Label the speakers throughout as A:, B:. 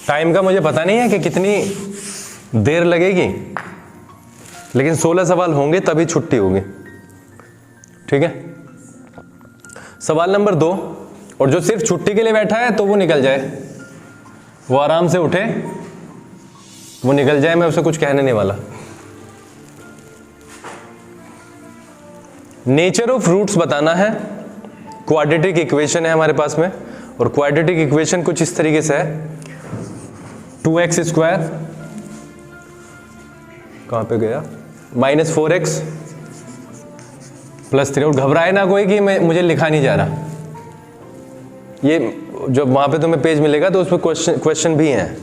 A: Time का मुझे पता नहीं है कि कितनी देर लगेगी, लेकिन 16 सवाल होंगे तभी छुट्टी होगी। ठीक है, सवाल नंबर 2, और जो सिर्फ छुट्टी के लिए बैठा है तो वो निकल जाए, वो आराम से उठे, वो निकल जाए, मैं उसे कुछ कहने नहीं वाला। नेचर ऑफ रूट्स बताना है, क्वाड्रेटिक इक्वेशन है हमारे पास में, और क्वाड्रेटिक इक्वेशन कुछ इस तरीके से है, 2x स्क्वायर, कहां पे गया, -4x + 3। और घबराए ना कोई कि मुझे लिखा नहीं जा रहा, ये जो वहां पे तुम्हें पेज मिलेगा तो उस पर क्वेश्चन भी हैं।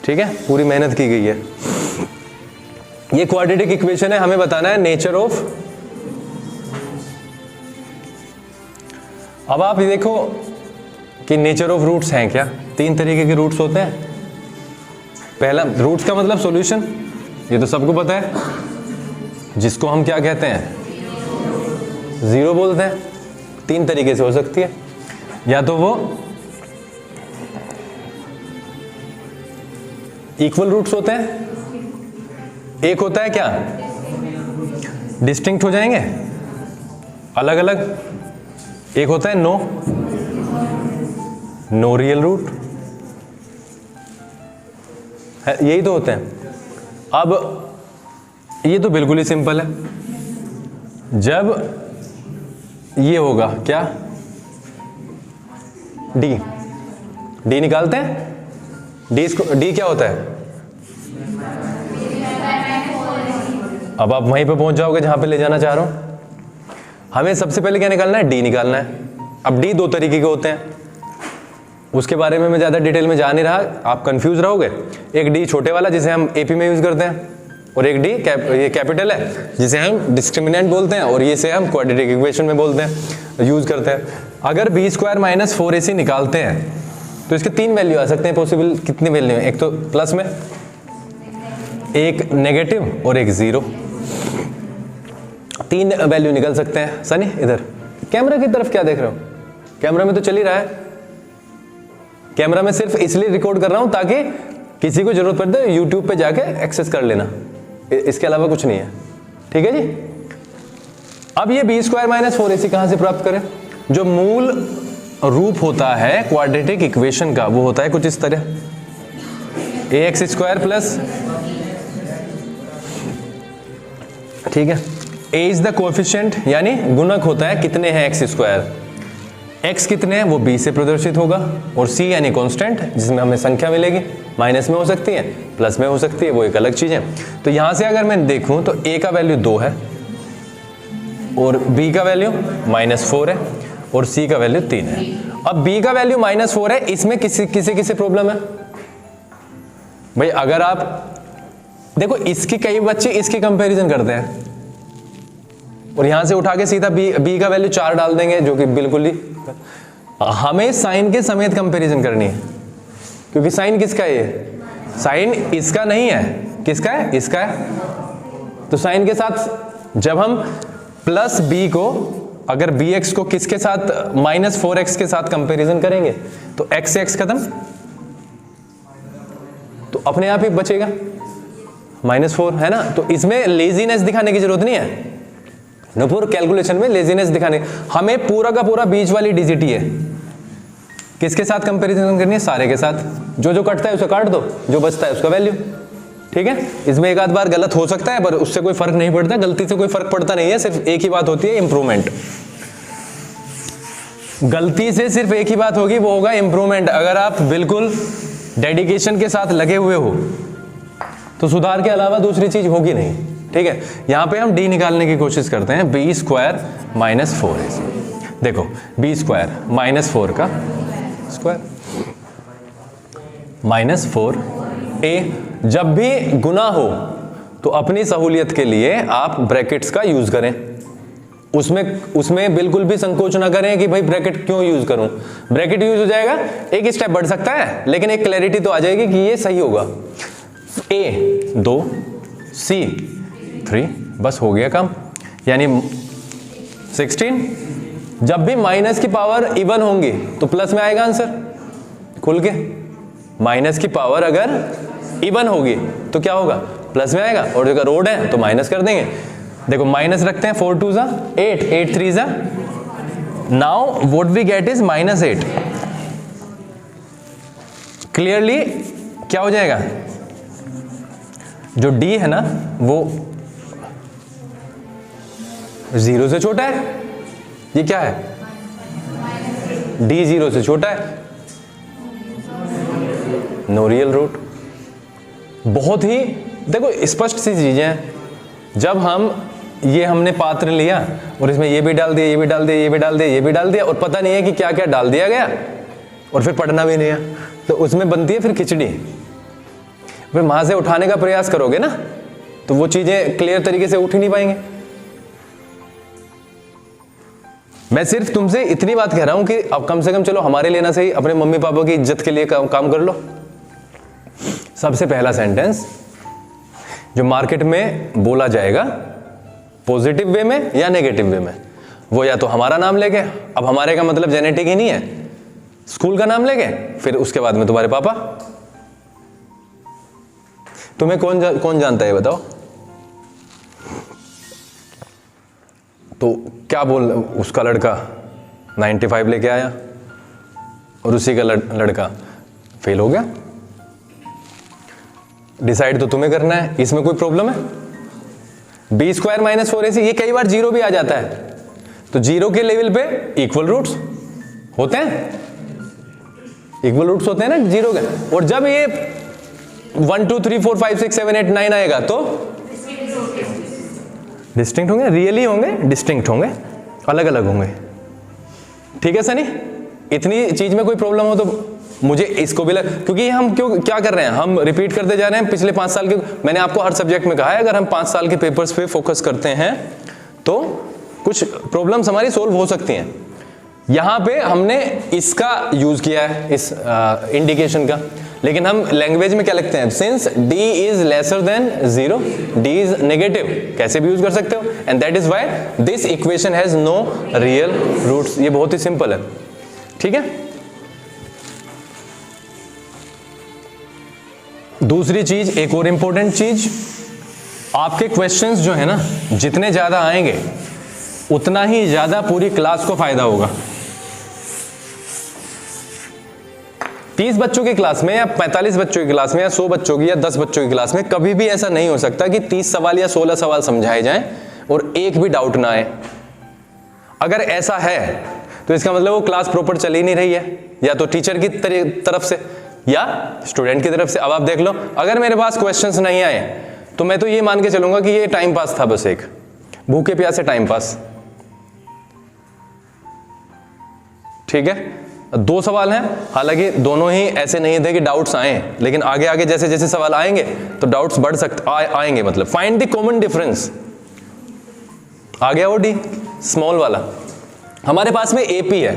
A: ठीक है, पूरी मेहनत की गई है। ये क्वाड्रेटिक इक्वेशन है, हमें बताना है नेचर ऑफ। अब आप ये देखो कि नेचर ऑफ रूट्स हैं क्या। 3 तरीके के रूट्स होते हैं। पहला, रूट्स का मतलब सॉल्यूशन, ये तो सबको पता है, जिसको हम क्या कहते हैं, जीरो बोलते हैं। 3 तरीके से हो सकती है, या तो वो इक्वल रूट्स होते हैं, एक होता है क्या, डिस्टिंक्ट हो जाएंगे, अलग अलग, एक होता है नो रियल रूट, यही तो होते हैं। अब ये तो बिल्कुल ही सिंपल है, जब ये होगा क्या, डी निकालते हैं, डी क्या होता है, अब आप वहीं पे पहुंच जाओगे जहां पे ले जाना चाह रहा हूं। हमें सबसे पहले क्या निकालना है, डी निकालना है। अब डी 2 तरीके के होते हैं, उसके बारे में मैं ज़्यादा डिटेल में जा नहीं रहा, आप कंफ्यूज रहोगे। एक डी छोटे वाला जिसे हम एपी में यूज़ करते हैं, और एक डी ये कैपिटल है जिसे हम डिस्क्रिमिनेंट बोलते हैं, और ये से हम क्वाड्रेटिक इक्वेशन में बोलते हैं, यूज़ करते हैं। अगर b² - 4ac निकालते हैं तो इसके 3 वैल्यू आ सकते हैं पॉसिबल। कितनी वैल्यू है, एक तो प्लस में, एक नेगेटिव और एक 0, 3 वैल्यू निकल सकते हैं। सनी इधर कैमरा की तरफ क्या देख रहे हो, कैमरा में तो चल ही रहा है। कैमरा में सिर्फ इसलिए रिकॉर्ड कर रहा हूं ताकि किसी को जरूरत पड़े तो यूट्यूब पे जाके एक्सेस कर लेना, इसके अलावा कुछ नहीं है। ठीक है जी। अब ये b² - 4ac कहां से प्राप्त करें, जो मूल रूप होता है क्वाड्रेटिक इक्वेशन का वो होता है कुछ इस तरह, ax² + ठीक है, a इज द कोएफिशिएंट, यानी गुणक होता है कितने हैं x², x कितने हैं वो b से प्रदर्शित होगा, और c यानी कांस्टेंट जिसमें हमें संख्या मिलेगी, माइनस में हो सकती है, प्लस में हो सकती है, वो एक अलग चीज है। तो यहां से अगर मैं देखूं तो a का वैल्यू 2 है, और b का वैल्यू -4 है, और c का वैल्यू 3 है। अब b का वैल्यू -4 है, इसमें किसी प्रॉब्लम है भाई। अगर आप देखो, इसकी कई बच्चे इसकी कंपैरिजन करते हैं, और यहां से उठा के सीधा b का वैल्यू 4 डाल देंगे, जो कि बिल्कुल ही, हमें साइन के समेत कंपैरिजन करनी है, क्योंकि साइन किसका है, ये साइन इसका नहीं है, किसका है, इसका है। तो साइन के साथ जब हम प्लस b को, अगर bx को किसके साथ, -4x के साथ कंपैरिजन करेंगे तो x से x खत्म, तो अपने आप ही बचेगा -4, है ना। तो इसमें लेजीनेस दिखाने की जरूरत नहीं है, नूपुर कैलकुलेशन में लेजीनेस दिखाने, हमें पूरा का पूरा बीच वाली डिजिट ही है, किसके साथ कंपैरिजन करनी है, सारे के साथ। जो जो कटता है उसे काट दो, जो बचता है उसका वैल्यू। ठीक है, इसमें एक आध बार गलत हो सकता है, पर उससे कोई फर्क नहीं पड़ता, गलती से कोई फर्क पड़ता नहीं है, सिर्फ एक ही बात होती है, इंप्रूवमेंट। गलती से सिर्फ एक ही बात होगी, वो होगा इंप्रूवमेंट। अगर आप बिल्कुल डेडिकेशन के साथ लगे हुए हो तो सुधार के अलावा दूसरी चीज होगी नहीं। ठीक है, यहां पे हम d निकालने की कोशिश करते हैं, b² - 4ac। देखो b² - 4 का स्क्वायर -4a, जब भी गुना हो तो अपनी सहूलियत के लिए आप ब्रैकेट्स का यूज करें, उसमें बिल्कुल भी संकोच ना करें कि भाई ब्रैकेट क्यों यूज करूं। ब्रैकेट यूज हो जाएगा, एक स्टेप बढ़ सकता है, लेकिन एक क्लैरिटी तो आ जाएगी कि ये सही होगा। a 2, c 3, बस हो गया काम, यानी 16। जब भी माइनस की पावर इवन होंगी तो प्लस में आएगा आंसर खुल के, माइनस की पावर अगर इवन होगी तो क्या होगा, प्लस में आएगा, और अगर रोड है तो माइनस कर देंगे। देखो माइनस रखते हैं, 4 2 ज़ा 8, 8 3 ज़ा, now what we get is -8। Clearly क्या हो जाएगा, जो d है ना वो 0 से छोटा है, ये क्या है, d 0 से छोटा है, नो रियल रूट। बहुत ही देखो स्पष्ट सी चीजें हैं। जब हमने पात्र लिया और इसमें ये भी डाल दिया, ये भी डाल दिया, ये भी डाल दिया, ये भी डाल दिया, और पता नहीं है कि क्या क्या डाल दिया गया, और फिर पढ़ना भी नहीं है, तो उसमें बनती है फिर खिचड़ी। फिर वहां से उठाने का प्रयास करोगे ना तो वो चीजें क्लियर तरीके से उठ ही नहीं पाएंगे। मैं सिर्फ तुमसे इतनी बात कह रहा हूं कि अब कम से कम चलो हमारे लेना सही, अपने मम्मी पापा की इज्जत के लिए काम कर लो। सबसे पहला सेंटेंस जो मार्केट में बोला जाएगा पॉजिटिव वे में या नेगेटिव वे में, वो या तो हमारा नाम लेके, अब हमारे का मतलब जेनेटिक ही नहीं है, स्कूल का नाम लेके, फिर उसके बाद में तुम्हारे पापा। तुम्हें कौन जानता है बताओ? तो क्या बोल, उसका लड़का 95 लेके आया और उसी का लड़का फेल हो गया। डिसाइड तो तुम्हें करना है, इसमें कोई प्रॉब्लम है? b² - 4ac, ये कई बार जीरो भी आ जाता है, तो जीरो के लेवल पे इक्वल रूट्स होते हैं, इक्वल रूट्स होते हैं ना जीरो के। और जब ये 1 2 3 4 5 6 7 8 9 आएगा तो डिस्टिंक्ट होंगे, रियली होंगे, डिस्टिंक्ट होंगे, अलग अलग होंगे। ठीक है सनी? इतनी चीज में कोई प्रॉब्लम हो तो मुझे इसको भी क्योंकि हम क्या कर रहे हैं, हम रिपीट करते जा रहे हैं पिछले 5 साल के। मैंने आपको हर सब्जेक्ट में कहा है अगर हम 5 साल के पेपर्स पे फोकस करते हैं तो कुछ प्रॉब्लम्स हमारी सोल्व हो सकती हैं। यहां पे हमने इसका यूज किया है, इस इंडिकेशन का, लेकिन हम लैंग्वेज में क्या लिखते हैं, since d is lesser than 0, d is negative, कैसे भी यूज कर सकते हो, and that is why this equation has no real roots. ये बहुत ही सिंपल है। ठीक है, दूसरी चीज, एक और इंपॉर्टेंट चीज, आपके क्वेश्चंस जो है ना जितने ज्यादा आएंगे उतना ही ज्यादा पूरी क्लास को फायदा होगा। 30 बच्चों की क्लास में या 45 बच्चों की क्लास में या 100 बच्चों की या 10 बच्चों की क्लास में कभी भी ऐसा नहीं हो सकता कि 30 सवाल या 16 सवाल समझाए जाएं और एक भी डाउट ना आए। अगर ऐसा है तो इसका मतलब वो क्लास प्रॉपर चल ही नहीं रही है, या तो टीचर की तरफ से या स्टूडेंट की तरफ से। अब आप देख लो, अगर मेरे पास क्वेश्चंस नहीं आए तो मैं तो ये मान के चलूंगा कि ये टाइम पास था, बस एक भूखे प्यासे टाइम पास। ठीक है, 2 सवाल हैं, हालांकि दोनों ही ऐसे नहीं थे कि डाउट्स आए, लेकिन आगे आगे जैसे जैसे सवाल आएंगे तो डाउट्स बढ़ सकते आएंगे। मतलब फाइंड द कॉमन डिफरेंस, आ गया वो डी स्मॉल वाला। हमारे पास में AP है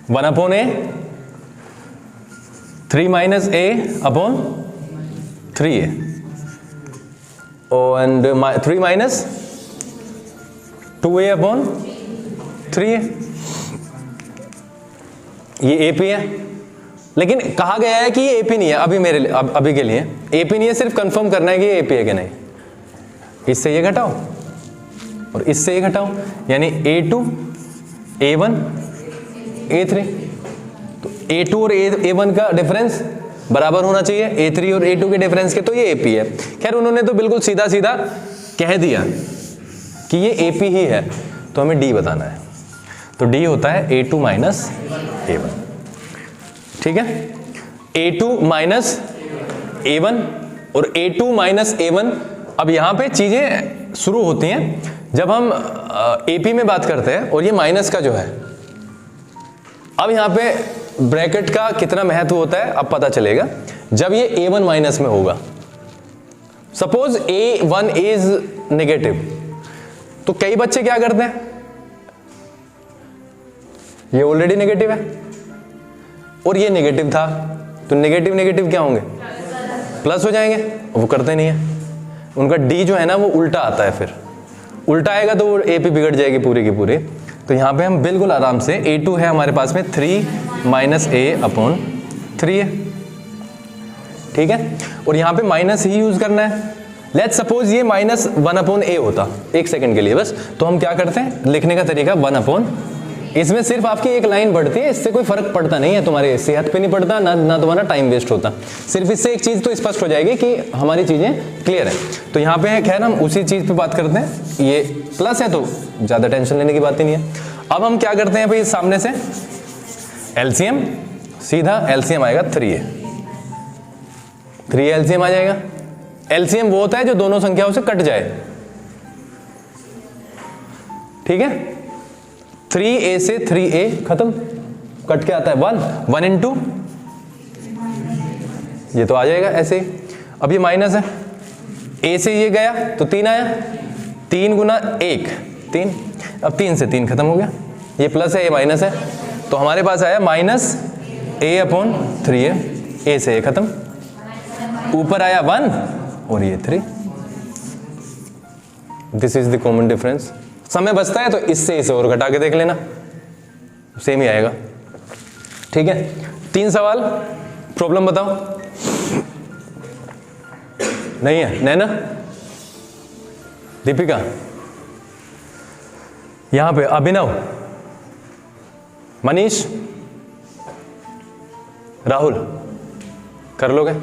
A: 1/a 3 - a upon 3a and 3 - 2a upon 3a। ये AP है, लेकिन कहा गया है कि ये AP नहीं है अभी मेरे लिए, अभी के लिए AP नहीं है, सिर्फ कंफर्म करना है कि ये AP है कि नहीं। इससे ये घटाओ और इससे ये घटाओ, यानी A2 A1 A3, तो A2 और A1 का डिफरेंस बराबर होना चाहिए A3 और A2 के डिफरेंस के, तो ये AP है। खैर उन्होंने तो बिल्कुल सीधा सीधा कह दिया कि ये AP ही है, तो हमें D बताना है। तो D होता है A2 - A1। ठीक है, A2 - A1 और A2 - A1। अब यहां पे चीजें शुरू होती हैं जब हम AP में बात करते हैं, और ये माइनस का जो है, अब यहां पे ब्रैकेट का कितना महत्व होता है अब पता चलेगा जब ये A1 माइनस में होगा। सपोज A1 इज नेगेटिव, तो कई बच्चे क्या करते हैं, ये ऑलरेडी नेगेटिव है और ये नेगेटिव था, तो नेगेटिव नेगेटिव क्या होंगे, प्लस हो जाएंगे। वो करते नहीं है, उनका D जो है ना वो उल्टा आता है, फिर उल्टा आएगा तो वो AP बिगड़ जाएगी पूरी की पूरी। तो यहां पे हम बिल्कुल आराम से A2 है हमारे पास में 3 - a upon 3 है। ठीक है, और यहाँ पे माइनस ही यूज करना है। लेट्स सपोज ये माइनस 1/a होता, एक सेकंड के लिए बस, तो हम क्या करते हैं, लिखने का तरीका 1/, इसमें सिर्फ आपकी एक लाइन बढ़ती है, इससे कोई फर्क पड़ता नहीं है, तुम्हारे सेहत पे नहीं पड़ता, ना तुम्हारा टाइम वेस्ट होता। सिर्फ इससे एक चीज तो स्पष्ट हो जाएगी कि हमारी चीजें क्लियर है। तो यहाँ पे खैर हम उसी चीज पे बात करते हैं, ये प्लस है तो ज्यादा टेंशन लेने की बात ही नहीं है। अब हम क्या करते हैं भाई, सामने से एलसीएम, सीधा एलसीएम आएगा 3a, 3a एलसीएम आ जाएगा। एलसीएम वो होता है जो दोनों संख्याओं से कट जाए, ठीक है। 3a से 3a खत्म, कट के आता है 1 इंटू, ये तो आ जाएगा ऐसे ही। अब ये माइनस है, a से ये गया तो 3 आया, 3 गुना 1 3, अब 3 से 3 खत्म हो गया, ये प्लस है ये माइनस है, तो हमारे पास आया माइनस a/3a, a से a खत्म, ऊपर आया 1 और ये 3। This is the common difference. समय बचता है तो इससे इसे और घटा के देख लेना, सेम ही आएगा, ठीक है। 3 सवाल, प्रॉब्लम बताओ। नहीं है, नैना, दीपिका, यहां पे अभिनव, मनीष, राहुल, कर लोगे?